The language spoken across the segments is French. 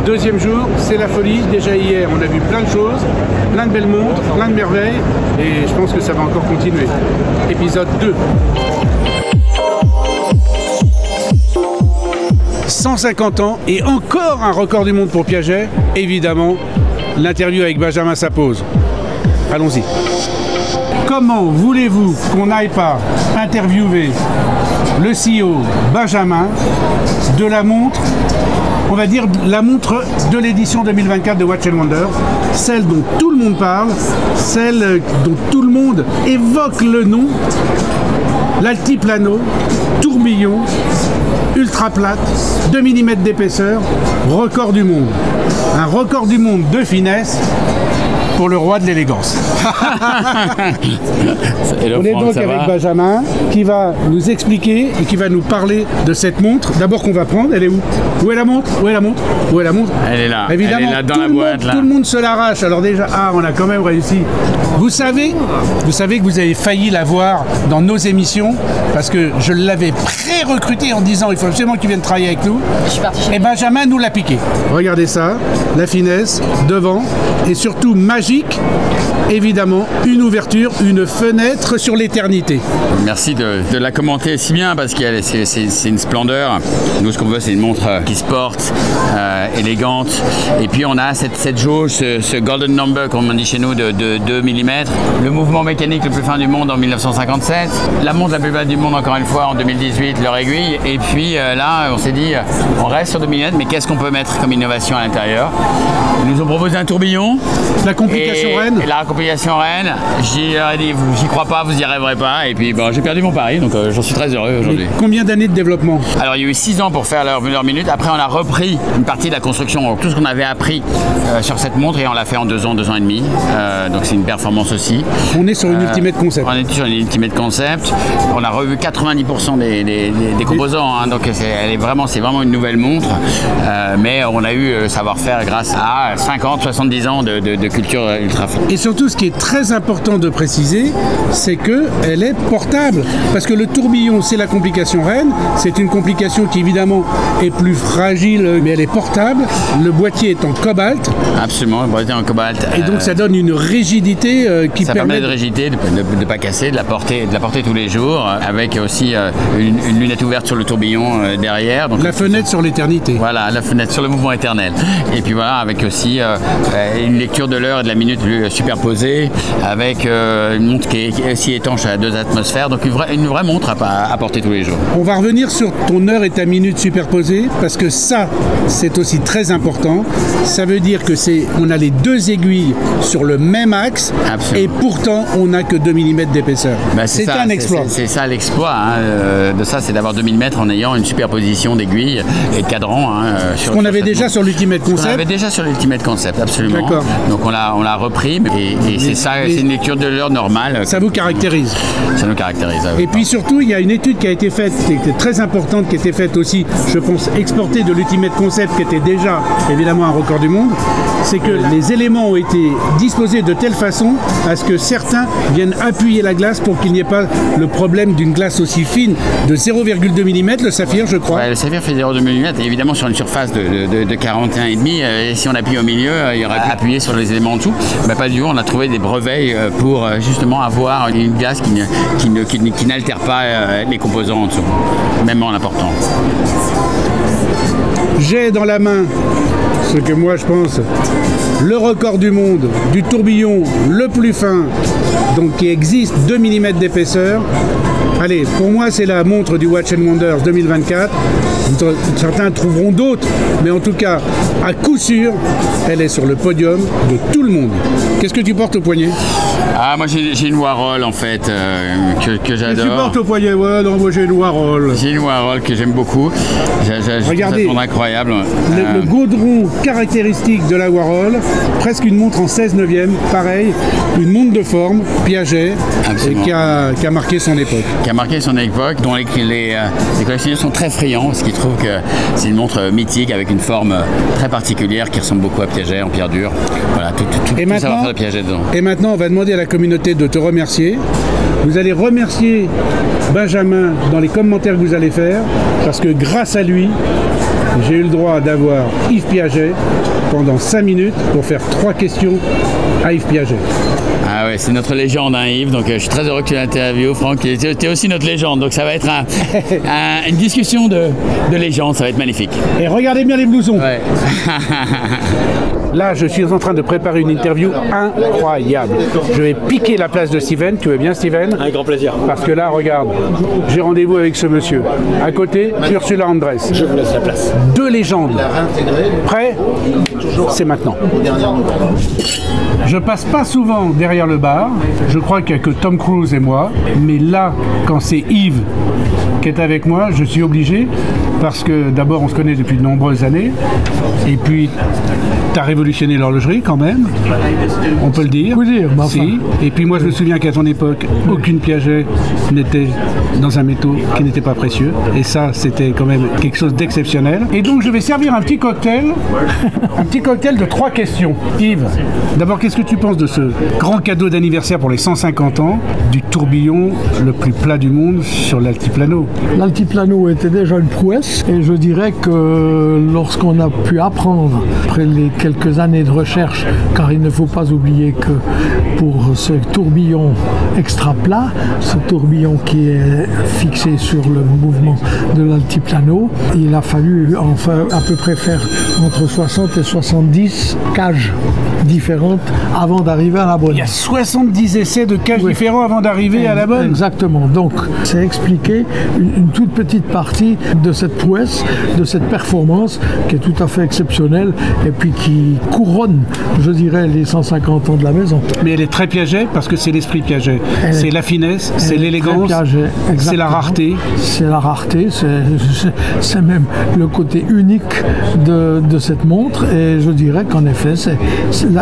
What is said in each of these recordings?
Deuxième jour, c'est la folie. Déjà hier, on a vu plein de choses, plein de belles montres, plein de merveilles. Et je pense que ça va encore continuer. Épisode 2. 150 ans et encore un record du monde pour Piaget. Évidemment, l'interview avec Benjamin s'impose. Allons-y. Comment voulez-vous qu'on n'aille pas interviewer le CEO Benjamin de la montre, on va dire la montre de l'édition 2024 de Watch & Wonder, celle dont tout le monde parle, celle dont tout le monde évoque le nom, l'Altiplano, tourbillon, ultra plate, 2 mm d'épaisseur, record du monde. Un record du monde de finesse pour le roi de l'élégance. On est donc avec Benjamin qui va nous expliquer et qui va nous parler de cette montre. D'abord qu'on va prendre, elle est où? Où est la montre? Où est la montre? Où est la montre? Elle est là. Évidemment, elle est là dans la boîte. Tout le monde se l'arrache. Alors déjà, on a quand même réussi. Vous savez que vous avez failli la voir dans nos émissions parce que je l'avais pré-recruté en disant il faut absolument qu'il vienne travailler avec nous. Je suis parti. Et Benjamin nous l'a piqué. Regardez ça, la finesse devant et surtout magique. Évidemment, une ouverture, une fenêtre sur l'éternité. Merci de la commenter si bien parce que c'est une splendeur. Nous, ce qu'on veut, c'est une montre qui se porte, élégante. Et puis, on a cette jauge, ce golden number, comme on dit chez nous, de 2 mm. Le mouvement mécanique le plus fin du monde en 1957. La montre la plus belle du monde, encore une fois, en 2018, leur aiguille. Et puis là, on s'est dit, on reste sur 2 mm, mais qu'est-ce qu'on peut mettre comme innovation à l'intérieur? Ils nous ont proposé un tourbillon. La complication reine. Et la complication reine, j'y crois pas, vous y rêverez pas. Et puis j'ai perdu mon pari, donc j'en suis très heureux aujourd'hui. Combien d'années de développement? Alors il y a eu 6 ans pour faire leur minute. Après on a repris une partie de la construction, donc, tout ce qu'on avait appris sur cette montre et on l'a fait en 2 ans, 2 ans et demi. Donc c'est une performance aussi. On est sur une Ultimate Concept. On est sur une Ultimate Concept. On a revu 90% des composants, hein, donc c'est vraiment une nouvelle montre. Mais on a eu savoir-faire grâce à 50, 70 ans de culture ultra fine. Et surtout, ce qui est très important de préciser, c'est qu'elle est portable. Parce que le tourbillon, c'est la complication reine. C'est une complication qui, évidemment, est plus fragile, mais elle est portable. Le boîtier est en cobalt. Absolument, le boîtier en cobalt. Et donc, ça donne une rigidité qui permet de rigidité, de ne pas casser, de la porter tous les jours, avec aussi une lunette ouverte sur le tourbillon derrière. Donc, la fenêtre sur l'éternité. Voilà, la fenêtre sur le mouvement éternel. Et puis voilà, avec aussi une lecture de l'heure et de la minute superposée, avec une montre qui est aussi étanche à 2 atmosphères, donc une vraie montre à porter tous les jours. On va revenir sur ton heure et ta minute superposée, parce que ça, c'est aussi très important. Ça veut dire que on a les 2 aiguilles sur le même axe. Absolument. Et pourtant, on n'a que 2 mm d'épaisseur. C'est un exploit. C'est ça l'exploit de ça, c'est d'avoir 2 mm en ayant une superposition d'aiguilles et de cadrans. Ce qu'on avait déjà sur l'Ultimate Concept. On avait déjà sur l'Ultimate Concept, absolument. D'accord. Donc on l'a repris et c'est ça, c'est une lecture de l'heure normale. Ça vous caractérise. Ça nous caractérise. Et puis surtout, il y a une étude qui a été faite, qui était très importante, qui était faite aussi, je pense, exportée de l'Ultimate Concept, qui était déjà évidemment un record du monde. C'est que les éléments ont été disposés de telle façon à ce que certains viennent appuyer la glace pour qu'il n'y ait pas le problème d'une glace aussi fine de 0,2 mm, le saphir, je crois. Ouais, le saphir fait 0,2 mm, évidemment sur une surface de 41,5. Si on appuie au milieu, il y aurait pu appuyer sur les éléments en dessous. Mais pas du tout, on a trouvé des brevets pour justement avoir une glace qui n'altère pas les composants en dessous, même en l'apportant. J'ai dans la main ce que moi je pense le record du monde du tourbillon le plus fin, donc qui existe, 2 mm d'épaisseur. Allez, pour moi c'est la montre du Watch & Wonders 2024. Certains trouveront d'autres, mais en tout cas, à coup sûr, elle est sur le podium de tout le monde. Qu'est-ce que tu portes au poignet? Moi j'ai une Warhol en fait que j'adore. Tu portes au poignet? Ouais, non, moi j'ai une Warhol. J'ai une Warhol que j'aime beaucoup. Regardez, c'est incroyable. Le gaudron caractéristique de la Warhol, presque une montre en 16/9, pareil, une montre de forme, Piaget, et qui a marqué son époque. Qui a marqué son époque, dont les collectionneurs sont très friands, parce qu'ils trouvent que c'est une montre mythique avec une forme très particulière qui ressemble beaucoup à Piaget en pierre dure. Voilà, tout savoir-faire de Piaget dedans. Et maintenant, on va demander à la communauté de te remercier. Vous allez remercier Benjamin dans les commentaires que vous allez faire, parce que grâce à lui, j'ai eu le droit d'avoir Yves Piaget pendant 5 minutes pour faire 3 questions à Yves Piaget. Ah ouais, c'est notre légende, hein, Yves, donc je suis très heureux que tu l'interviewes, Franck. Tu es aussi notre légende, donc ça va être une discussion de légende, ça va être magnifique. Et regardez bien les blousons. Ouais. Là, je suis en train de préparer une interview incroyable. Je vais piquer la place de Steven. Tu veux bien, Steven? Avec grand plaisir. Parce que là, regarde, j'ai rendez-vous avec ce monsieur. À côté, Ursula Andress. Je vous laisse la place. 2 légendes. Prêt? C'est maintenant. Je passe pas souvent derrière le bar. Je crois qu'il n'y a que Tom Cruise et moi. Mais là, quand c'est Yves qui est avec moi, je suis obligé, parce que d'abord on se connaît depuis de nombreuses années, et puis tu as révolutionné l'horlogerie quand même, on peut le dire. Oui, dire, bah, si. enfin. Et puis moi je me souviens qu'à ton époque, aucune Piaget n'était dans un métaux qui n'était pas précieux, et ça c'était quand même quelque chose d'exceptionnel. Et donc je vais servir un petit cocktail de 3 questions. Yves, d'abord qu'est-ce que tu penses de ce grand cadeau d'anniversaire pour les 150 ans du tourbillon le plus plat du monde sur l'altiplano? L'altiplano était déjà une prouesse et je dirais que lorsqu'on a pu apprendre, après les quelques années de recherche, car il ne faut pas oublier que pour ce tourbillon extra plat, ce tourbillon qui est fixé sur le mouvement de l'altiplano, il a fallu enfin à peu près faire entre 60 et 70 cages différentes avant d'arriver à la bonne. Il y a 70 essais de cages différents avant d'arriver à la bonne. Exactement. Donc, c'est expliquer une toute petite partie de cette prouesse, de cette performance qui est tout à fait exceptionnelle et puis qui couronne, je dirais, les 150 ans de la maison. Mais elle est très Piaget parce que c'est l'esprit Piaget. C'est la finesse, c'est l'élégance, c'est la rareté. C'est la rareté, c'est même le côté unique de cette montre et je dirais qu'en effet,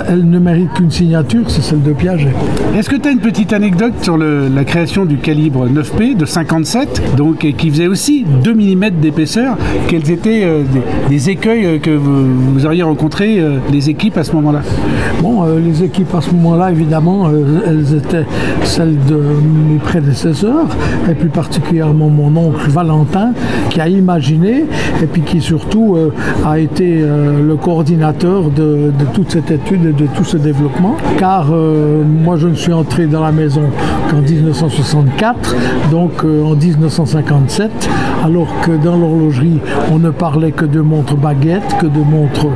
elle ne mérite qu'une signature, c'est celle de Piaget. Est-ce que tu as une petite anecdote sur la création du calibre 9P de 57, donc, et qui faisait aussi 2 mm d'épaisseur? Quels étaient des écueils que vous auriez rencontrés, les équipes à ce moment-là? Bon, les équipes à ce moment-là, évidemment, elles étaient celles de mes prédécesseurs, et plus particulièrement mon oncle Valentin, qui a imaginé, et puis qui surtout a été le coordinateur de toute cette étude et de tout ce développement, car moi je ne suis entré dans la maison qu'en 1964, donc en 1957, alors que dans l'horlogerie on ne parlait que de montres baguettes, que de montres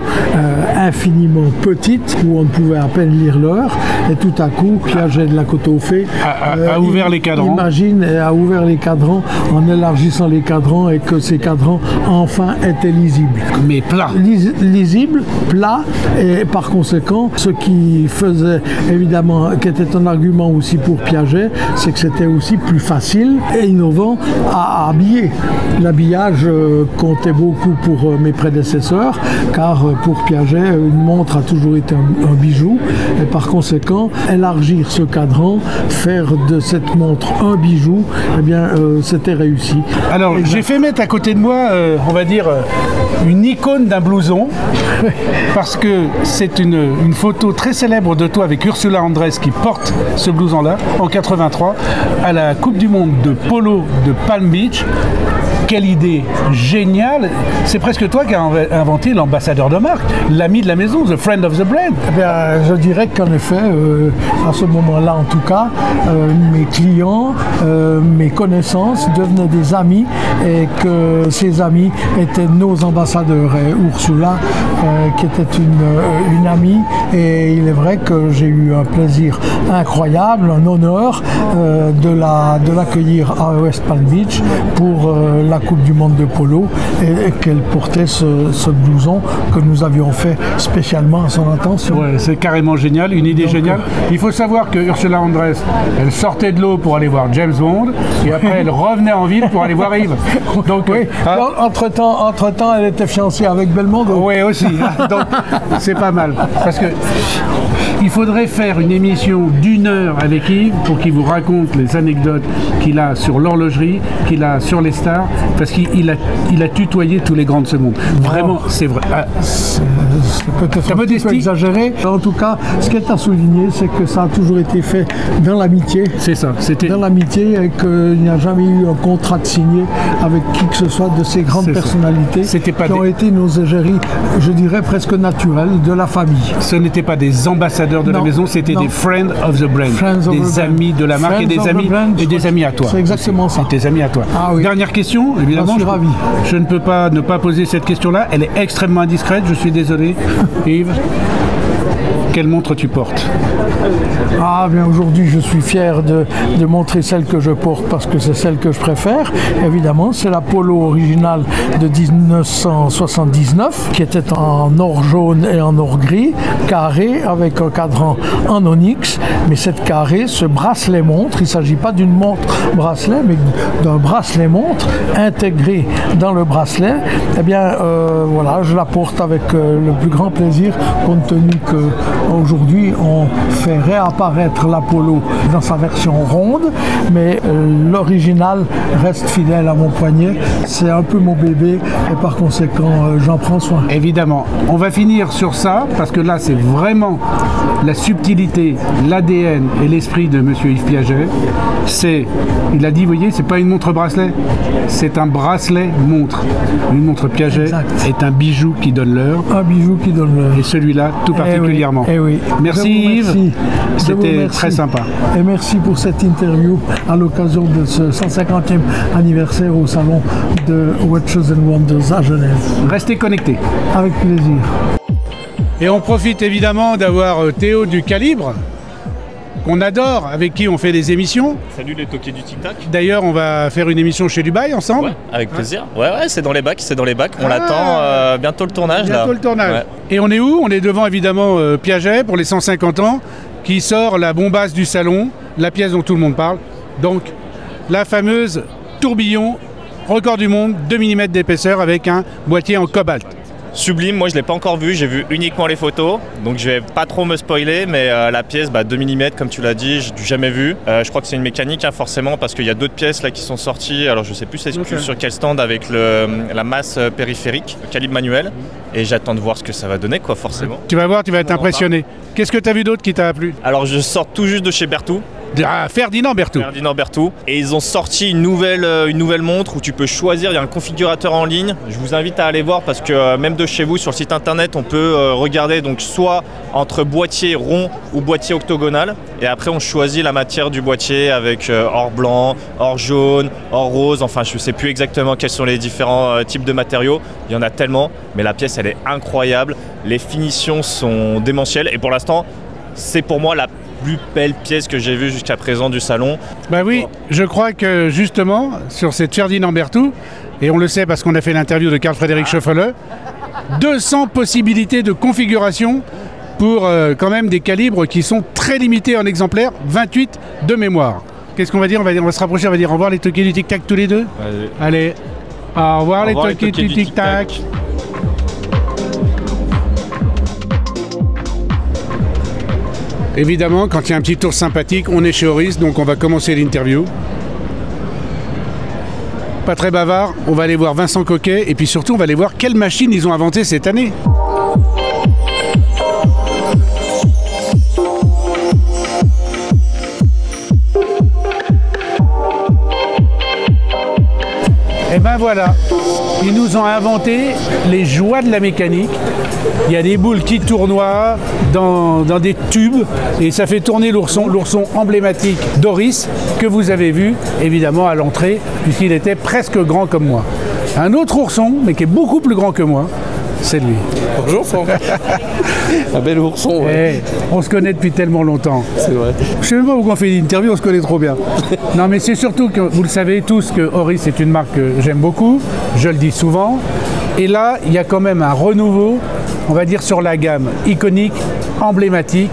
infiniment petites, où on ne pouvait à peine lire l'heure, et tout à coup Piaget de la Côte-aux-Fées a ouvert les cadrans. Imagine, a ouvert les cadrans en élargissant les cadrans et que ces cadrans enfin étaient lisibles. Mais plats. Lisibles, plats, et par conséquent, ce qui faisait évidemment, qui était un argument aussi pour Piaget, c'est que c'était aussi plus facile et innovant à habiller. L'habillage comptait beaucoup pour mes prédécesseurs, car pour Piaget, une montre a toujours été un bijou, et par conséquent, élargir ce cadran, faire de cette montre un bijou, eh bien, c'était réussi. Alors, j'ai fait mettre à côté de moi, on va dire, une icône d'un blouson, parce que c'est une photo très célèbre de toi avec Ursula Andress qui porte ce blouson-là en 83 à la Coupe du Monde de polo de Palm Beach. Quelle idée géniale! C'est presque toi qui as inventé l'ambassadeur de marque, l'ami de la maison, the friend of the brand. Eh bien, je dirais qu'en effet, à ce moment-là en tout cas, mes clients, mes connaissances devenaient des amis et que ces amis étaient nos ambassadeurs. Et Ursula, qui était une amie, et il est vrai que j'ai eu un plaisir incroyable, un honneur de l'accueillir à West Palm Beach pour la Coupe du Monde de polo et qu'elle portait ce blouson que nous avions fait spécialement à son intention. Ouais, c'est carrément génial, une idée géniale. Il faut savoir que Ursula Andress, elle sortait de l'eau pour aller voir James Bond et après elle revenait en ville pour aller voir Yves. Donc, oui. Entre-temps, elle était fiancée avec Belmondo. Oui, aussi. Donc, c'est pas mal. Parce que il faudrait faire une émission d'1 heure avec Yves pour qu'il vous raconte les anecdotes qu'il a sur l'horlogerie, qu'il a sur les stars, parce qu'il a tutoyé tous les grands de ce monde. Vraiment, c'est vrai. C'est peut-être un petit peu exagéré. En tout cas, ce qui est à souligner, c'est que ça a toujours été fait dans l'amitié. C'est ça, c'était dans l'amitié et qu'il n'y a jamais eu un contrat de signé avec qui que ce soit de ces grandes personnalités qui ont été nos égéries, je dirais presque naturelles, de la famille. Ce n'étaient pas des ambassadeurs de la maison, c'était des friends of the brand, des amis de la marque et des amis à toi. C'est exactement ça. Tes amis à toi. Ah, oui. Dernière question, évidemment. Je suis ravi. Je ne peux pas ne pas poser cette question-là. Elle est extrêmement indiscrète, je suis désolé. Yves, quelle montre tu portes? Ah bien aujourd'hui je suis fier de montrer celle que je porte parce que c'est celle que je préfère. Évidemment c'est la Polo originale de 1979 qui était en or jaune et en or gris, carré avec un cadran en onyx. Mais cette carré, ce bracelet montre, il ne s'agit pas d'une montre bracelet mais d'un bracelet montre intégré dans le bracelet. Eh bien voilà, je la porte avec le plus grand plaisir compte tenu qu'aujourd'hui on fait réapparaître l'Apollo dans sa version ronde, mais l'original reste fidèle à mon poignet. C'est un peu mon bébé et par conséquent, j'en prends soin. Évidemment. On va finir sur ça parce que là, c'est vraiment la subtilité, l'ADN et l'esprit de M. Yves Piaget. Il a dit, vous voyez, c'est pas une montre bracelet, c'est un bracelet montre. Une montre Piaget est un bijou qui donne l'heure. Un bijou qui donne l'heure. Et celui-là, tout particulièrement. Eh oui. Merci Yves. C'était très sympa. Et merci pour cette interview à l'occasion de ce 150e anniversaire au salon de Watches and Wonders à Genève. Restez connectés. Avec plaisir. Et on profite évidemment d'avoir Théo du Calibre, qu'on adore, avec qui on fait des émissions. Salut les toqués du Tic Tac. D'ailleurs, on va faire une émission chez Dubaï ensemble. Ouais, avec plaisir. Ouais, c'est dans les bacs, On l'attend, bientôt le tournage. Bientôt le tournage. Ouais. Et on est où? On est devant évidemment Piaget pour les 150 ans, qui sort la bombasse du salon, la pièce dont tout le monde parle. Donc, la fameuse tourbillon, record du monde, 2 mm d'épaisseur avec un boîtier en cobalt. Sublime, moi je l'ai pas encore vu, j'ai vu uniquement les photos, donc je vais pas trop me spoiler, mais la pièce 2 mm comme tu l'as dit, j'ai jamais vu. Je crois que c'est une mécanique forcément parce qu'il y a d'autres pièces là qui sont sorties, alors je sais plus sur quel stand avec la masse périphérique, le calibre manuel, et j'attends de voir ce que ça va donner quoi forcément. Tu vas voir, tu vas être impressionné. Qu'est-ce que tu as vu d'autre qui t'a plu? Alors je sors tout juste de chez Berthoud. Ferdinand Berthoud. Ferdinand Berthoud. Et ils ont sorti une nouvelle montre où tu peux choisir, il y a un configurateur en ligne. Je vous invite à aller voir parce que même de chez vous sur le site internet, on peut regarder donc soit entre boîtier rond ou boîtier octogonal. Et après on choisit la matière du boîtier avec or blanc, or jaune, or rose. Enfin je ne sais plus exactement quels sont les différents types de matériaux. Il y en a tellement, mais la pièce elle est incroyable. Les finitions sont démentielles et pour l'instant c'est pour moi la plus belle pièce que j'ai vue jusqu'à présent du salon. Bah oui, je crois que justement, sur cette Ferdinand Berthoud, et on le sait parce qu'on a fait l'interview de Carl-Frédéric Scheffele, 200 possibilités de configuration pour quand même des calibres qui sont très limités en exemplaires, 28 de mémoire. Qu'est-ce qu'on va dire? On va se rapprocher, on va dire au revoir les toqués du tic-tac tous les deux. Allez, au revoir les toqués du tic-tac. Évidemment, quand il y a un petit tour sympathique, on est chez Oris, donc on va commencer l'interview. Pas très bavard, on va aller voir Vincent Coquet, et puis surtout, on va aller voir quelle machine ils ont inventée cette année. Et ben voilà, ils nous ont inventé les joies de la mécanique. Il y a des boules qui tournoient dans des tubes et ça fait tourner l'ourson emblématique d'Oris que vous avez vu évidemment à l'entrée puisqu'il était presque grand comme moi. Un autre ourson, mais qui est beaucoup plus grand que moi, c'est lui. Bonjour Franck. Un bel ourson. Ouais. On se connaît depuis tellement longtemps. C'est vrai. Je sais même pas pourquoi on fait une interview, on se connaît trop bien. Non mais c'est surtout que vous le savez tous que Oris est une marque que j'aime beaucoup, je le dis souvent. Et là, il y a quand même un renouveau, on va dire sur la gamme iconique, emblématique,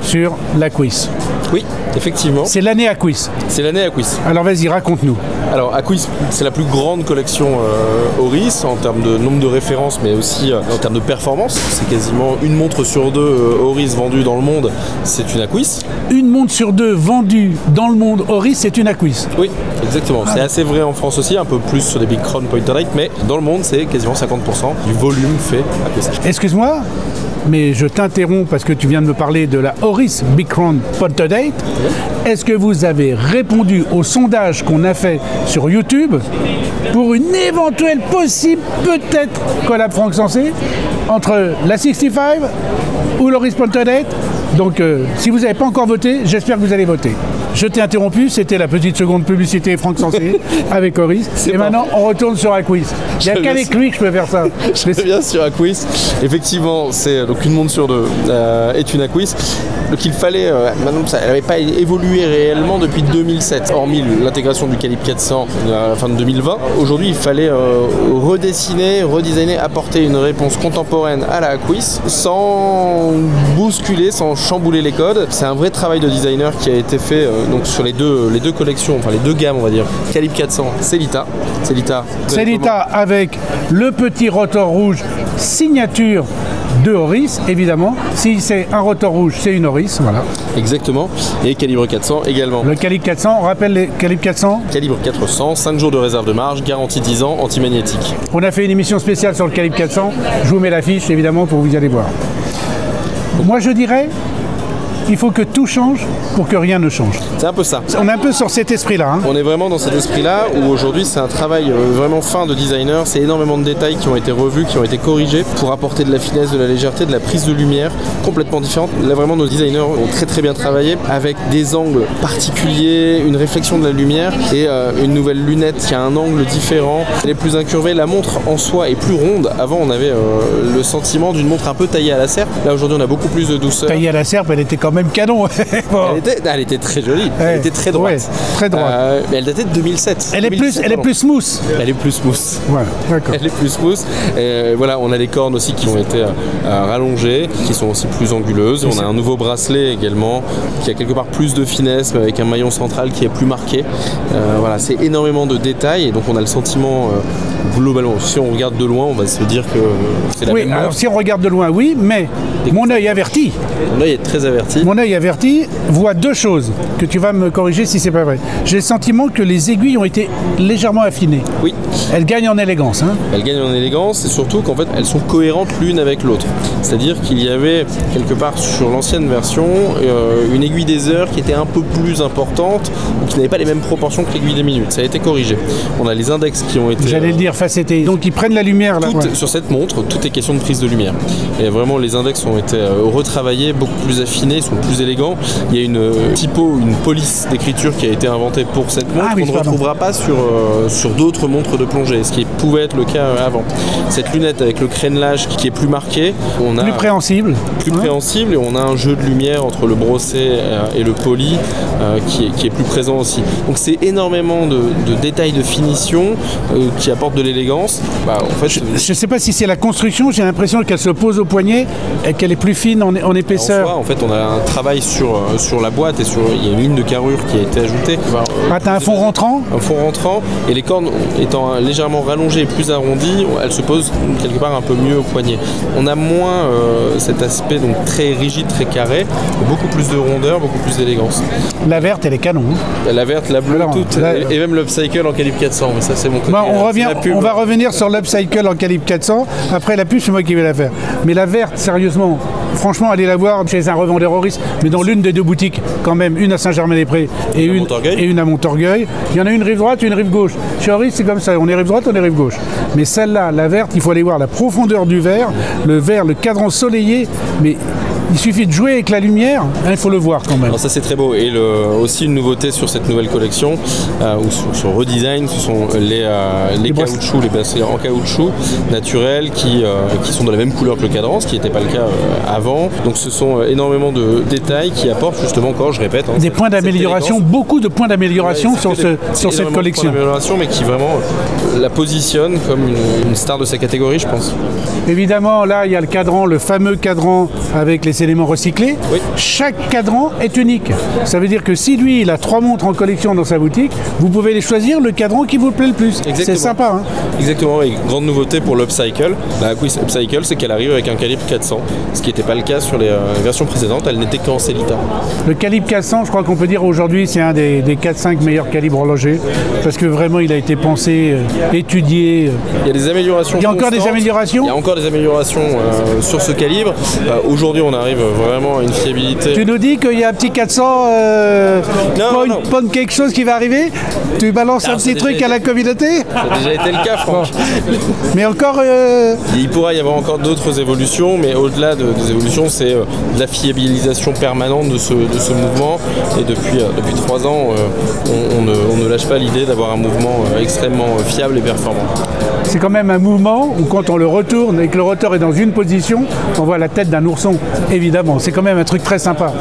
sur l'Aquis. Oui, effectivement. C'est l'année Aquis. C'est l'année Aquis. Alors vas-y, raconte-nous. Alors Aquis, c'est la plus grande collection Oris en termes de nombre de références, mais aussi en termes de performance. C'est quasiment une montre sur deux Oris vendue dans le monde, c'est une Aquis. Une montre sur deux vendue dans le monde Oris, c'est une Aquis. Oui, exactement. C'est assez vrai en France aussi, un peu plus sur des Big Crown Point Light, mais dans le monde, c'est quasiment 50% du volume fait Aquis. Excuse-moi, mais je t'interromps parce que tu viens de me parler de la Oris Big Crown Punter Date. Est-ce que vous avez répondu au sondage qu'on a fait sur YouTube pour une éventuelle possible, peut-être, collab Franck Sensé entre la 65 ou l'Oris Punter Date? Donc, si vous n'avez pas encore voté, j'espère que vous allez voter. Je t'ai interrompu, c'était la petite seconde publicité Franck Sensé avec Oris. Et maintenant, on retourne sur Aquis. Il n'y a qu'avec lui que je peux faire ça. Je reviens sur Aquis. Effectivement, c'est donc une montre sur deux est une Aquis. Donc il fallait, maintenant ça n'avait pas évolué réellement depuis 2007, hormis l'intégration du calibre 400 à la fin de 2020. Aujourd'hui, il fallait redessiner, redesigner, apporter une réponse contemporaine à la Aquis sans bousculer, sans chambouler les codes. C'est un vrai travail de designer qui a été fait donc sur les deux collections, enfin les deux gammes, on va dire. Calibre 400, Célita. Célita avec le petit rotor rouge signature de Oris, évidemment. Si c'est un rotor rouge, c'est une Oris, voilà. Exactement. Et calibre 400 également. Le calibre 400, on rappelle les calibres 400. Calibre 400, 5 jours de réserve de marge, garantie 10 ans, anti-magnétique. On a fait une émission spéciale sur le calibre 400. Je vous mets l'affiche, évidemment, pour vous y aller voir. Moi, je dirais, il faut que tout change pour que rien ne change. C'est un peu ça. On est un peu sur cet esprit-là. Hein. On est vraiment dans cet esprit-là où aujourd'hui c'est un travail vraiment fin de designer. C'est énormément de détails qui ont été revus, qui ont été corrigés pour apporter de la finesse, de la légèreté, de la prise de lumière complètement différente. Là vraiment nos designers ont très très bien travaillé avec des angles particuliers, une réflexion de la lumière et une nouvelle lunette qui a un angle différent. Elle est plus incurvée. La montre en soi est plus ronde. Avant on avait le sentiment d'une montre un peu taillée à la serpe. Là aujourd'hui on a beaucoup plus de douceur. Taillée à la serpe, elle était quand même canon. Bon. Elle était très jolie, elle était très droite. Ouais, très droite. Mais elle datait de 2007. Elle est plus smooth. Elle est plus smooth. Ouais, d'accord. Elle est plus smooth. Voilà, on a les cornes aussi qui ont été rallongées, qui sont aussi plus anguleuses. On a un nouveau bracelet également, qui a quelque part plus de finesse, mais avec un maillon central qui est plus marqué. Voilà, c'est énormément de détails, et donc on a le sentiment globalement, si on regarde de loin, on va se dire que c'est la même montre. Alors si on regarde de loin, oui, mais mon œil averti. Mon œil est très averti. Mon œil averti voit deux choses, que tu vas me corriger si c'est pas vrai. J'ai le sentiment que les aiguilles ont été légèrement affinées. Oui. Elles gagnent en élégance. Hein. Elles gagnent en élégance et surtout qu'en fait elles sont cohérentes l'une avec l'autre. C'est-à-dire qu'il y avait quelque part sur l'ancienne version une aiguille des heures qui était un peu plus importante ou qui n'avait pas les mêmes proportions que l'aiguille des minutes. Ça a été corrigé. On a les index qui ont été... J'allais le dire, facettés. Donc ils prennent la lumière là. Ouais. Sur cette montre, tout est question de prise de lumière. Et vraiment les index ont été retravaillés, beaucoup plus affinés, ils sont plus élégants. Il y a une typo, une police d'écriture qui a été inventée pour cette montre qu'on ne retrouvera pas sur d'autres montres de plongée, ce qui pouvait être le cas avant. Cette lunette avec le crénelage qui est plus marqué, on a plus préhensible. Plus préhensible, et on a un jeu de lumière entre le brossé et le poli qui est plus présent aussi. Donc c'est énormément de détails de finition qui apportent de l'élégance. En fait, je ne sais pas si c'est la construction, j'ai l'impression qu'elle se pose au poignet et qu'elle est plus fine en épaisseur. En fait, on a un travail sur la boîte et il y a une ligne de carrure qui a été ajoutée. T'as un fond rentrant ? Un fond rentrant, et les cornes étant légèrement rallongées et plus arrondies, elles se posent quelque part un peu mieux au poignet. On a moins cet aspect donc très rigide, très carré, beaucoup plus de rondeur, beaucoup plus d'élégance. La verte, elle est canon. La verte, la bleue, toute, et même l'upcycle en calibre 400, mais ça c'est mon côté. On va revenir sur l'upcycle en calibre 400. Après la pub, c'est moi qui vais la faire. Mais la verte, sérieusement, franchement, allez la voir chez un revendeur Oris, mais dans l'une des deux boutiques, quand même, une à Saint-Germain-des-Prés et une à Montorgueil. Il y en a une rive droite et une rive gauche. Chez Oris, c'est comme ça, on est rive droite, on est rive gauche. Mais celle-là, la verte, il faut aller voir la profondeur du verre, le cadran soleillé, mais il suffit de jouer avec la lumière, il faut le voir quand même. Alors ça c'est très beau, et aussi une nouveauté sur cette nouvelle collection, ou sur redesign, ce sont les caoutchoucs, les bracelets en caoutchouc naturels qui sont de la même couleur que le cadran, ce qui n'était pas le cas avant. Donc ce sont énormément de détails qui apportent justement, encore je répète, des points d'amélioration, beaucoup de points d'amélioration sur cette collection. D'amélioration, mais qui vraiment la positionne comme une star de sa catégorie, je pense. Évidemment, là il y a le cadran, le fameux cadran avec les des éléments recyclés. Oui. Chaque cadran est unique. Ça veut dire que si lui, il a 3 montres en collection dans sa boutique, vous pouvez les choisir le cadran qui vous plaît le plus. C'est sympa. Hein. Exactement, et grande nouveauté pour l'Upcycle. La Aquis Upcycle, c'est qu'elle arrive avec un calibre 400, ce qui n'était pas le cas sur les versions précédentes, elle n'était qu'en Célita. Le calibre 400, je crois qu'on peut dire aujourd'hui, c'est un des 4-5 meilleurs calibres horlogers, parce que vraiment, il a été pensé, étudié. Il y a des améliorations. Il y a encore des améliorations. Il y a encore des améliorations sur ce calibre. Aujourd'hui, on arrive vraiment à une fiabilité. Tu nous dis qu'il y a un petit 400, pas quelque chose qui va arriver. Tu balances un petit truc à la communauté. Ça a déjà été le cas, Franck. Mais encore... Il pourra y avoir encore d'autres évolutions, mais au-delà des évolutions, c'est de la fiabilisation permanente de ce mouvement. Et depuis 3 ans, on ne lâche pas l'idée d'avoir un mouvement extrêmement fiable et performant. C'est quand même un mouvement où quand on le retourne et que le rotor est dans une position, on voit la tête d'un ourson, évidemment. C'est quand même un truc très sympa.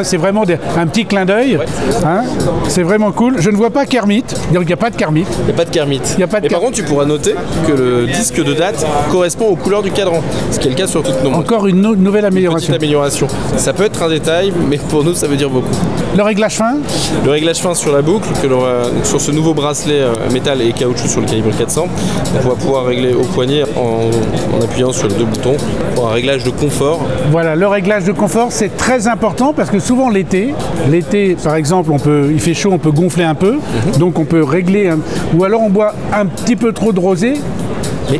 C'est vraiment un petit clin d'œil. Ouais. Hein, c'est vraiment cool. Je ne vois pas Kermit. Il n'y a pas de Kermit. Il n'y a pas de Kermit. Mais par contre, tu pourras noter que le disque de date correspond aux couleurs du cadran, ce qui est le cas sur toutes nos montres. Encore une nouvelle amélioration. Une petite amélioration. Ça peut être un détail, mais pour nous, ça veut dire beaucoup. Le réglage fin. Le réglage fin sur la boucle, sur ce nouveau bracelet métal et caoutchouc sur le calibre 400, on va pouvoir régler au poignet en appuyant sur les 2 boutons pour un réglage de confort. Voilà, le réglage de confort, c'est très important parce que souvent l'été, par exemple, il fait chaud, on peut gonfler un peu, donc on peut régler, ou alors on boit un petit peu trop de rosé.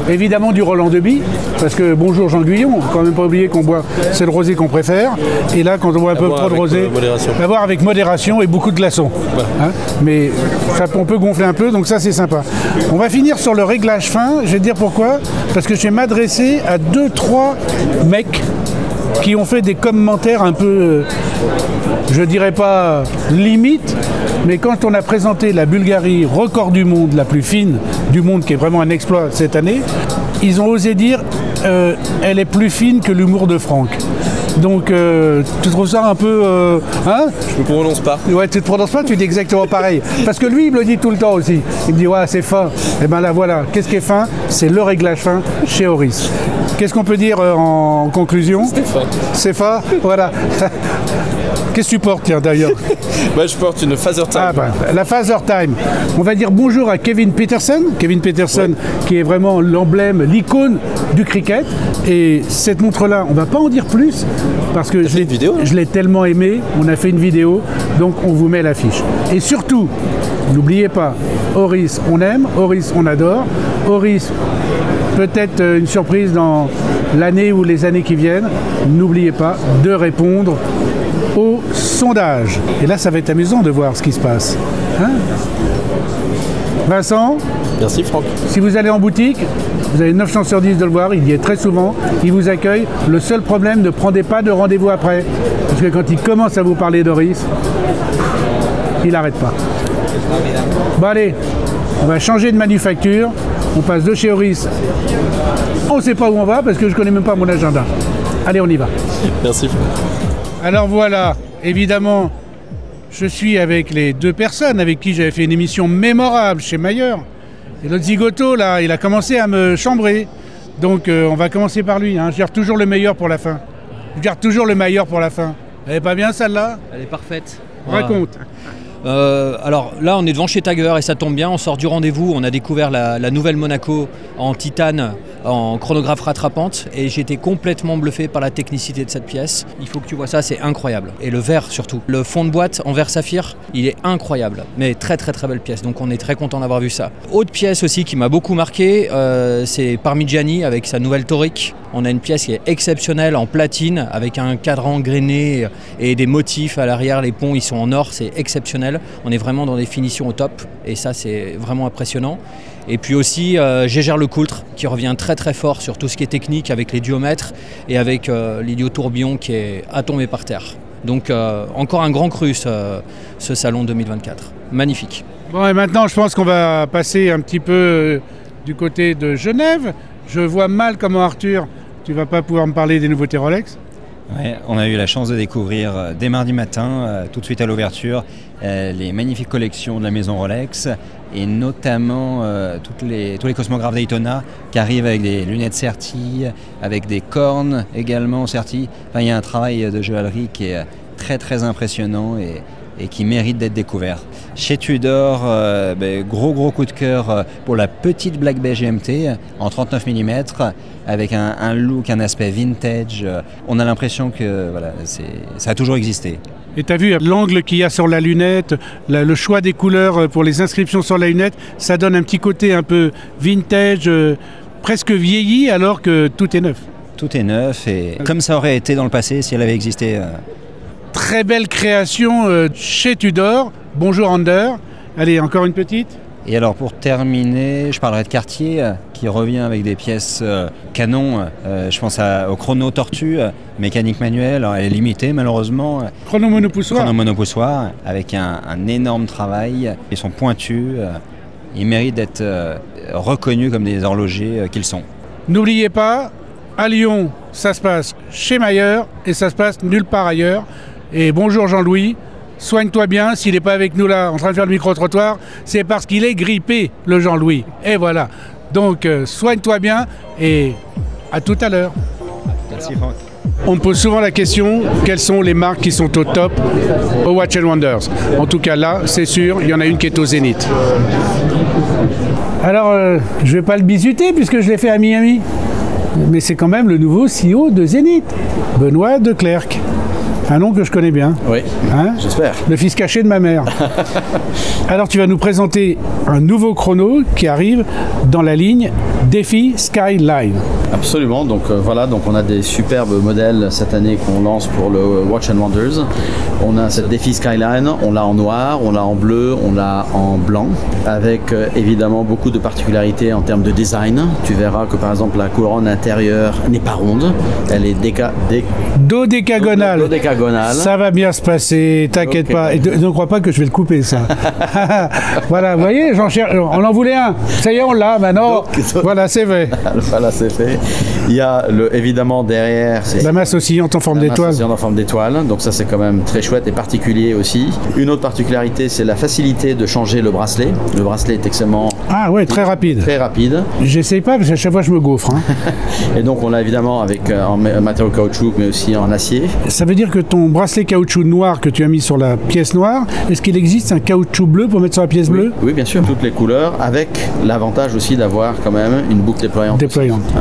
Évidemment du Roland de Bie, parce que bonjour Jean Guyon, quand même pas oublier qu'on boit, c'est le rosé qu'on préfère. Et là, quand on boit un peu trop de rosé, à boire avec modération et beaucoup de glaçons. Ouais. Hein, mais ça, on peut gonfler un peu, donc ça c'est sympa. On va finir sur le réglage fin. Je vais te dire pourquoi. Parce que je vais m'adresser à 2-3 mecs qui ont fait des commentaires un peu, je dirais pas limite, mais quand on a présenté la Bulgarie record du monde, la plus fine du monde, qui est vraiment un exploit cette année, ils ont osé dire elle est plus fine que l'humour de Franck. Donc tu trouves ça un peu... hein? Je me prononce pas. Ouais, tu te prononces pas, tu dis exactement pareil. Parce que lui, il me le dit tout le temps aussi. Il me dit, ouais, c'est fin. Et bien là, voilà. Qu'est-ce qui est fin? C'est le réglage fin chez Oris. Qu'est-ce qu'on peut dire en conclusion? C'est fin. C'est fin, voilà. Qu'est-ce que tu portes, tiens, d'ailleurs? Bah, je porte une Father Time. Ah, bah, la Father Time. On va dire bonjour à Kevin Peterson. Kevin Peterson, ouais, qui est vraiment l'emblème, l'icône du cricket. Et cette montre-là, on ne va pas en dire plus, parce que je l'ai tellement aimé. On a fait une vidéo, donc on vous met l'affiche. Et surtout, n'oubliez pas, Oris, on aime, Oris, on adore. Oris, peut-être une surprise dans l'année ou les années qui viennent. N'oubliez pas de répondre au sondage. Et là, ça va être amusant de voir ce qui se passe. Hein? Vincent? Merci Franck. Si vous allez en boutique, vous avez 9 chances sur 10 de le voir, il y est très souvent, il vous accueille. Le seul problème, ne prenez pas de rendez-vous après. Parce que quand il commence à vous parler d'Oris, il n'arrête pas. Bon allez, on va changer de manufacture. On passe de chez Oris. On ne sait pas où on va parce que je ne connais même pas mon agenda. Allez, on y va. Merci Franck. Alors voilà, évidemment, je suis avec les 2 personnes avec qui j'avais fait une émission mémorable chez Mayer. Et l'autre zigoto, là, il a commencé à me chambrer. Donc on va commencer par lui. Hein. Je garde toujours le meilleur pour la fin. Je garde toujours le meilleur pour la fin. Elle est pas bien celle-là? Elle est parfaite. Raconte. Alors là, on est devant chez Tiger et ça tombe bien, on sort du rendez-vous, on a découvert la nouvelle Monaco en titane, en chronographe rattrapante et j'ai été complètement bluffé par la technicité de cette pièce. Il faut que tu vois ça, c'est incroyable. Et le verre surtout. Le fond de boîte en verre saphir, il est incroyable. Mais très très très belle pièce, donc on est très content d'avoir vu ça. Autre pièce aussi qui m'a beaucoup marqué, c'est Parmigiani avec sa nouvelle Toric. On a une pièce qui est exceptionnelle en platine avec un cadran grainé et des motifs à l'arrière, les ponts ils sont en or, c'est exceptionnel. On est vraiment dans des finitions au top et ça c'est vraiment impressionnant. Et puis aussi Gégère Lecoultre qui revient très très fort sur tout ce qui est technique avec les duomètres et avec l'héliotourbillon qui est à tomber par terre. Donc encore un grand cru ce salon 2024. Magnifique. Bon et maintenant je pense qu'on va passer un petit peu du côté de Genève. Je vois mal comment Arthur, tu vas pas pouvoir me parler des nouveautés Rolex. Ouais, on a eu la chance de découvrir dès mardi matin, tout de suite à l'ouverture, les magnifiques collections de la maison Rolex et notamment tous les cosmographes Daytona qui arrivent avec des lunettes Certi, avec des cornes également Certi. Enfin, il y a un travail de joaillerie qui est très très impressionnant et qui mérite d'être découvert. Chez Tudor, gros coup de cœur pour la petite Black Bay GMT en 39 mm avec un look, un aspect vintage. On a l'impression que voilà, ça a toujours existé. Et tu as vu l'angle qu'il y a sur la lunette, le choix des couleurs pour les inscriptions sur la lunette, ça donne un petit côté un peu vintage, presque vieilli alors que tout est neuf. Tout est neuf et comme ça aurait été dans le passé si elle avait existé. Très belle création chez Tudor. Bonjour Ander. Allez, encore une petite. Et alors pour terminer, je parlerai de Cartier qui revient avec des pièces canon. Je pense au chrono tortue, mécanique manuelle. Alors, elle est limitée malheureusement. Chrono monopoussoir. Chrono monopoussoir avec un énorme travail. Ils sont pointus. Ils méritent d'être reconnus comme des horlogers qu'ils sont. N'oubliez pas, à Lyon, ça se passe chez Mayer et ça se passe nulle part ailleurs. Et bonjour Jean-Louis, soigne-toi bien, s'il n'est pas avec nous là en train de faire le micro-trottoir, c'est parce qu'il est grippé, le Jean-Louis. Et voilà, donc soigne-toi bien et à tout à l'heure. Merci Franck. On me pose souvent la question, quelles sont les marques qui sont au top au Watch & Wonders? En tout cas là, c'est sûr, il y en a une qui est au Zénith. Alors, je ne vais pas le bisuter puisque je l'ai fait à Miami. Mais c'est quand même le nouveau CEO de Zénith, Benoît Declercq. Un nom que je connais bien. Oui, hein, j'espère. Le fils caché de ma mère. Alors tu vas nous présenter un nouveau chrono qui arrive dans la ligne Défi Skyline. Absolument, donc voilà, donc on a des superbes modèles cette année qu'on lance pour le Watch & Wonders. On a cette Défi Skyline, on l'a en noir, on l'a en bleu, on l'a en blanc, avec évidemment beaucoup de particularités en termes de design. Tu verras que par exemple la couronne intérieure n'est pas ronde, elle est dodécagonale. Dodécagonale. Ça va bien se passer, t'inquiète pas. Et ne crois pas que je vais le couper ça. Voilà, vous voyez, on en voulait un. Ça y est, on l'a maintenant. Voilà, c'est fait. Voilà, c'est fait. Il y a évidemment derrière la masse oscillante en forme d'étoile. En forme d'étoile, donc ça c'est quand même très chouette et particulier aussi. Une autre particularité, c'est la facilité de changer le bracelet. Le bracelet est extrêmement très rapide. Très rapide. J'essaye pas parce qu'à chaque fois je me gaufre. Hein. Et donc on l'a évidemment avec en matériau caoutchouc mais aussi en acier. Ça veut dire que ton bracelet caoutchouc noir que tu as mis sur la pièce noire, est-ce qu'il existe un caoutchouc bleu pour mettre sur la pièce bleue? Oui, bien sûr, toutes les couleurs, avec l'avantage aussi d'avoir quand même une boucle déployante.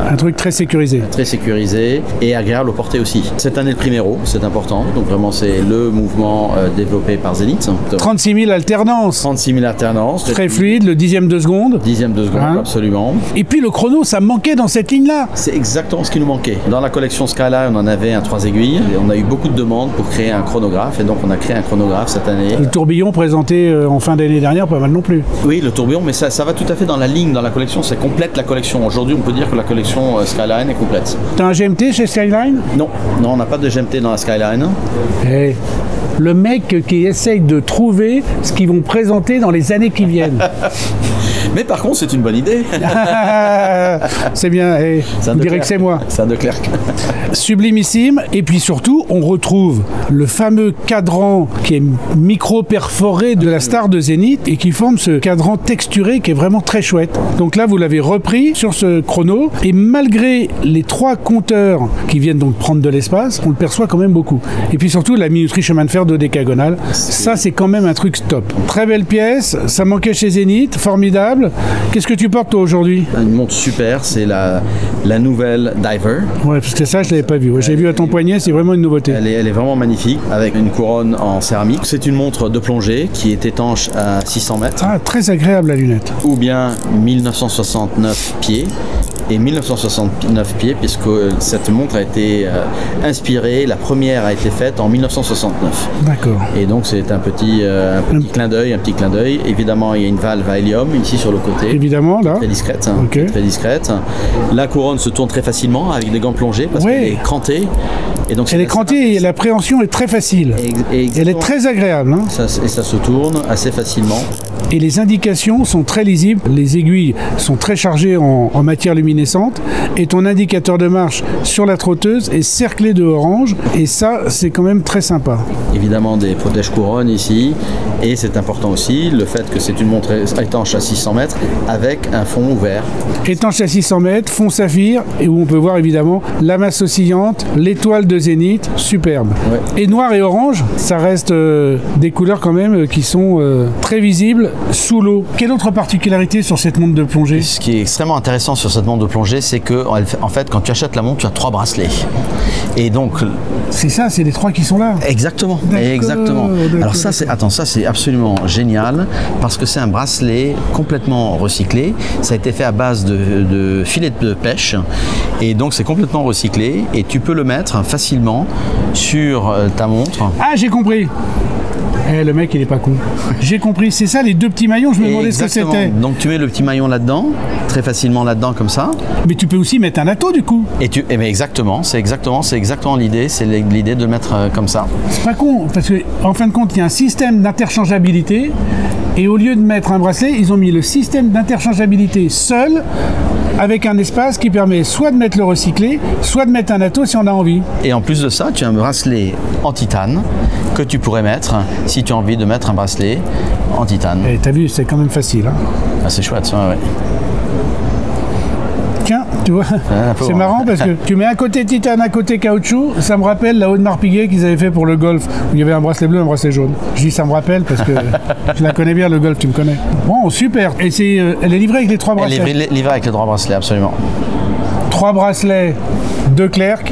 Un truc très sécurisé. Très sécurisé et agréable au porter aussi. Cette année le Primero, c'est important, donc vraiment c'est le mouvement développé par Zénith. 36 000 alternances. 36 000 alternances. Très fluide, le dixième de seconde. Dixième de seconde, absolument. Et puis le chrono, ça manquait dans cette ligne-là. C'est exactement ce qui nous manquait. Dans la collection Skyline, on en avait un 3 aiguilles et on a eu beaucoup de demandes pour créer un chronographe et donc on a créé un chronographe cette année. Le tourbillon présenté en fin d'année dernière, pas mal non plus. Oui, le tourbillon, mais ça va tout à fait dans la ligne, dans la collection, c'est complète la collection. Aujourd'hui, on peut dire que la collection Skyline est complète. T'as un GMT chez Skyline? Non, on n'a pas de GMT dans la Skyline. Hey, le mec qui essaye de trouver ce qu'ils vont présenter dans les années qui viennent. Mais par contre, c'est une bonne idée. C'est bien, on dirait que c'est moi. C'est un Declercq. Sublimissime. Et puis surtout, on retrouve le fameux cadran qui est micro-perforé de la star de Zénith et qui forme ce cadran texturé qui est vraiment très chouette. Donc là, vous l'avez repris sur ce chrono. Et malgré les 3 compteurs qui viennent donc prendre de l'espace, on le perçoit quand même beaucoup. Et puis surtout, la minuterie chemin de fer dodécagonale. Ça, c'est quand même un truc top. Très belle pièce. Ça manquait chez Zénith. Formidable. Qu'est-ce que tu portes toi aujourd'hui? Une montre super, c'est la nouvelle Diver. Ouais, parce que ça je l'avais pas vu. Ouais, j'ai vu à ton poignet, c'est vraiment une nouveauté. Elle est vraiment magnifique, avec une couronne en céramique. C'est une montre de plongée qui est étanche à 600 mètres. Ah, très agréable la lunette. Ou bien 1969 pieds. Et 1969 pieds, puisque cette montre a été inspirée, la première a été faite en 1969. D'accord. Et donc c'est un petit clin d'œil, Évidemment, il y a une valve à hélium ici sur le côté. Évidemment, là. Très discrète. Okay. Très discrète. La couronne se tourne très facilement avec des gants plongés parce qu'elle est crantée. Et donc, elle est crantée et la préhension est très facile. Elle est très agréable. Hein. Et ça se tourne assez facilement. et les indications sont très lisibles. Les aiguilles sont très chargées en matière luminescente et ton indicateur de marche sur la trotteuse est cerclé de orange et ça, c'est quand même très sympa. Évidemment des protège-couronnes ici, et c'est important aussi le fait que c'est une montre étanche à 600 mètres avec un fond ouvert. Étanche à 600 mètres, fond saphir, et où on peut voir évidemment la masse oscillante, l'étoile de zénith, superbe. Ouais. Et noir et orange, ça reste des couleurs quand même qui sont très visibles sous l'eau. Quelle autre particularité sur cette montre de plongée? Ce qui est extrêmement intéressant sur cette montre de plongée, c'est que en fait, quand tu achètes la montre, tu as 3 bracelets. Et donc, c'est ça, c'est les 3 qui sont là. Exactement. Exactement. Alors ça, c'est absolument génial parce que c'est un bracelet complètement recyclé. Ça a été fait à base de filets de pêche et donc c'est complètement recyclé et tu peux le mettre facilement sur ta montre. Ah, j'ai compris. Le mec, il est pas con. J'ai compris, c'est ça les 2 petits maillons, je me demandais ce que c'était. Donc tu mets le petit maillon là-dedans, très facilement là-dedans comme ça. Mais tu peux aussi mettre un atto du coup. Mais exactement, c'est exactement l'idée, c'est l'idée de le mettre comme ça. C'est pas con, parce qu'en fin de compte, il y a un système d'interchangeabilité et au lieu de mettre un bracelet, ils ont mis le système d'interchangeabilité seul avec un espace qui permet soit de mettre le recyclé, soit de mettre un atto si on a envie. Et en plus de ça, tu as un bracelet en titane que tu pourrais mettre si tu as envie de mettre un bracelet en titane. Et t'as vu, c'est quand même facile. Hein. Ah, c'est chouette, ça, ouais. Tiens, tu vois, c'est marrant parce que tu mets un côté titane, un côté caoutchouc, ça me rappelle la Audemars Piguet qu'ils avaient fait pour le golf, où il y avait un bracelet bleu, un bracelet jaune. Je dis ça me rappelle parce que je la connais bien, le golf, tu me connais. Bon, super. Et elle est livrée avec les 3 bracelets. Elle est livrée avec les 3 bracelets, absolument. 3 bracelets de Clerc,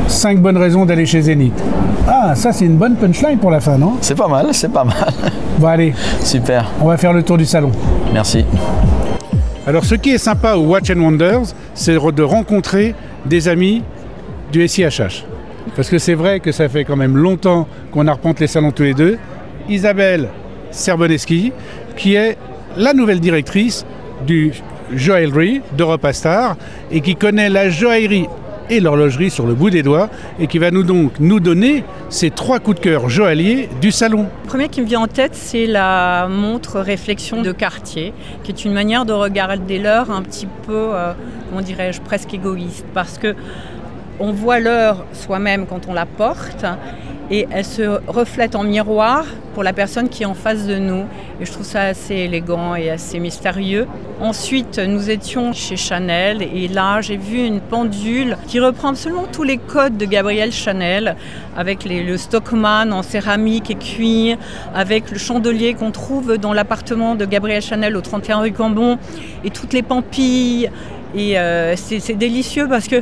5 bonnes raisons d'aller chez Zénith. Ah, ça c'est une bonne punchline pour la fin, non? C'est pas mal, c'est pas mal. Bon allez. Super. On va faire le tour du salon. Merci. Alors ce qui est sympa au Watch & Wonders, c'est de rencontrer des amis du SIHH. Parce que c'est vrai que ça fait quand même longtemps qu'on arpente les salons tous les deux. Isabelle Serboneski, qui est la nouvelle directrice du joaillerie d'Europastar et qui connaît la joaillerie et l'horlogerie sur le bout des doigts et qui va nous donner ces 3 coups de cœur joailliers du salon. Le premier qui me vient en tête, c'est la montre réflexion de Cartier, qui est une manière de regarder l'heure un petit peu, comment dirais-je, presque égoïste, parce que on voit l'heure soi-même quand on la porte et elle se reflète en miroir pour la personne qui est en face de nous. Et je trouve ça assez élégant et assez mystérieux. Ensuite, nous étions chez Chanel et là, j'ai vu une pendule qui reprend absolument tous les codes de Gabrielle Chanel, avec le Stockman en céramique et cuir, avec le chandelier qu'on trouve dans l'appartement de Gabrielle Chanel au 31 rue Cambon, et toutes les pampilles. Et c'est délicieux parce que...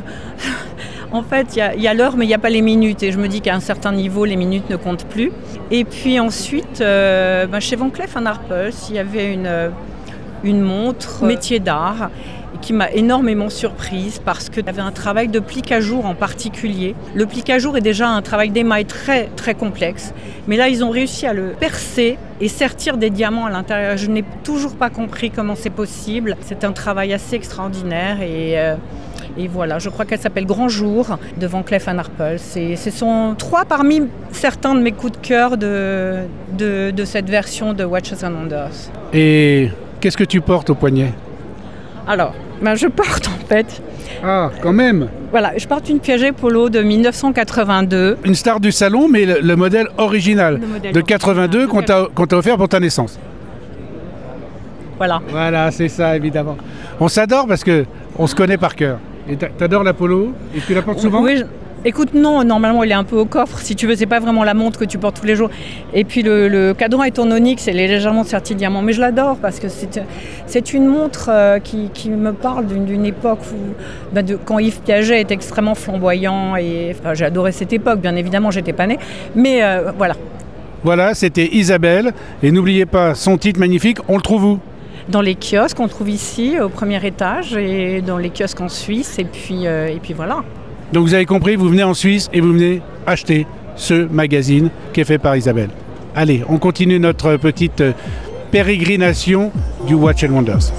En fait, il y a l'heure, mais il n'y a pas les minutes. Et je me dis qu'à un certain niveau, les minutes ne comptent plus. Et puis ensuite, chez Van Cleef & Arpels, il y avait une montre métier d'art qui m'a énormément surprise parce qu'il y avait un travail de plique à jour en particulier. Le plique à jour est déjà un travail d'émail très, très complexe. Mais là, ils ont réussi à le percer et sertir des diamants à l'intérieur. Je n'ai toujours pas compris comment c'est possible. C'est un travail assez extraordinaire et voilà, je crois qu'elle s'appelle Grand Jour de Van Cleef & Arpels. Ce sont 3 parmi certains de mes coups de cœur de cette version de Watches & Wonders. Et qu'est-ce que tu portes au poignet? Alors, je porte en fait... Ah, quand même. Voilà, je porte une Piaget Polo de 1982. Une star du salon, mais le modèle original de 82 qu'on t'a offert pour ta naissance. Voilà. Voilà, c'est ça, évidemment. On s'adore parce qu'on se connaît par cœur. Et t'adores la Polo? Et tu la portes souvent? Oui, écoute, non, normalement il est un peu au coffre, si tu veux, c'est pas vraiment la montre que tu portes tous les jours. Et puis le cadran est en onyx, elle est légèrement sertie de diamant, mais je l'adore parce que c'est une montre qui me parle d'une époque où, quand Yves Piaget est extrêmement flamboyant, et j'ai adoré cette époque, bien évidemment, j'étais pas née, mais voilà. Voilà, c'était Isabelle, et n'oubliez pas son titre magnifique, on le trouve où? Dans les kiosques, on trouve ici, au premier étage, et dans les kiosques en Suisse, et puis voilà. Donc vous avez compris, vous venez en Suisse et vous venez acheter ce magazine qui est fait par Isabelle. Allez, on continue notre petite pérégrination du Watch & Wonders.